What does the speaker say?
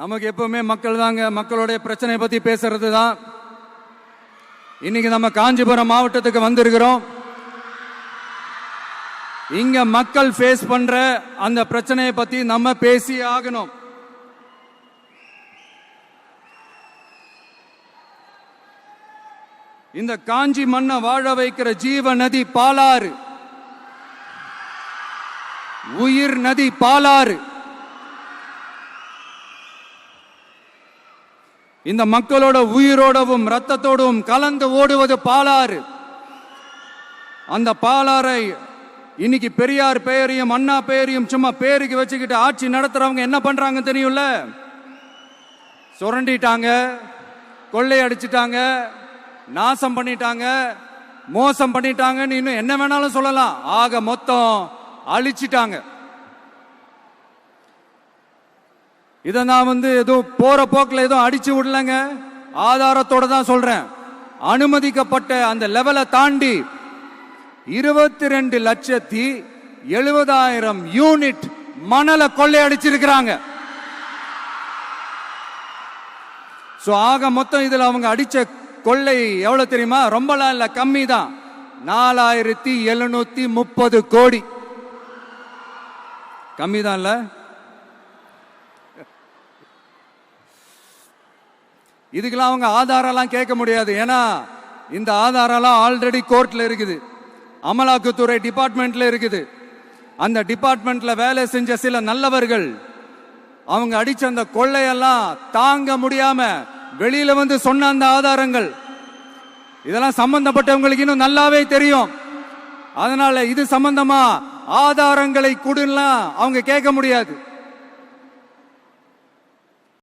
நமக்கு எப்பவுமே மக்கள் தாங்க, மக்களுடைய பிரச்சனை பத்தி பேசுறது தான். இன்னைக்கு நம்ம காஞ்சிபுரம் மாவட்டத்துக்கு வந்திருக்கிறோம். இங்க மக்கள் ஃபேஸ் பண்ற அந்த பிரச்சனையை பத்தி நம்ம பேசி ஆகணும். இந்த காஞ்சி மண்ணை வாழ வைக்கிற ஜீவ நதி பாலாறு, உயிர் நதி பாலாறு. இந்த மக்களோட உயிரோடவும் ரத்தத்தோடும் கலந்து ஓடுவது பாலாறு. அந்த பாலாறை இன்னைக்கு பெரியார் பெயரையும் அண்ணா பெயரையும் சும்மா பேருக்கு வச்சுக்கிட்டு ஆட்சி நடத்துறவங்க என்ன பண்றாங்க தெரியும்ல? சுரண்டிட்டாங்க, கொள்ளையடிச்சிட்டாங்க, நாசம் பண்ணிட்டாங்க, மோசம் பண்ணிட்டாங்கன்னு இன்னும் என்ன வேணாலும் சொல்லலாம். ஆக மொத்தம் அழிச்சிட்டாங்க. இதை நான் ஏதோ போற போக்கில் ஏதோ அடிச்சு விடலங்க, ஆதாரத்தோட தான் சொல்றேன். அனுமதிக்கப்பட்ட அந்த லெவலை தாண்டி 22,70,000 யூனிட் மணலை கொள்ளையடிச்சிருக்கிறாங்க. ஆக மொத்தம் இதுல அவங்க அடிச்ச கொள்ளை எவ்வளவு தெரியுமா? ரொம்பலாம் இல்ல, கம்மி தான். 4,730 கோடி. கம்மி தான் இல்ல? இதுக்கெல்லாம் அவங்க ஆதாரம்லாம் கேட்க முடியாது. ஏன்னா இந்த ஆதாரம்லாம் ஆல்ரெடி கோர்ட்ல இருக்குது, அமலாக்கத்துறை டிபார்ட்மெண்ட்ல இருக்குது. அந்த டிபார்ட்மெண்ட்ல வேலை செஞ்ச சில நல்லவர்கள் அவங்க அடிச்ச அந்த கொள்ளையெல்லாம் தாங்க முடியாம வெளியில சொன்ன அந்த ஆதாரங்கள், இதெல்லாம் சம்பந்தப்பட்டவங்களுக்கு இன்னும் நல்லாவே தெரியும். அதனால இது சம்பந்தமா ஆதாரங்களை கொடுன்னா அவங்க கேட்க முடியாது.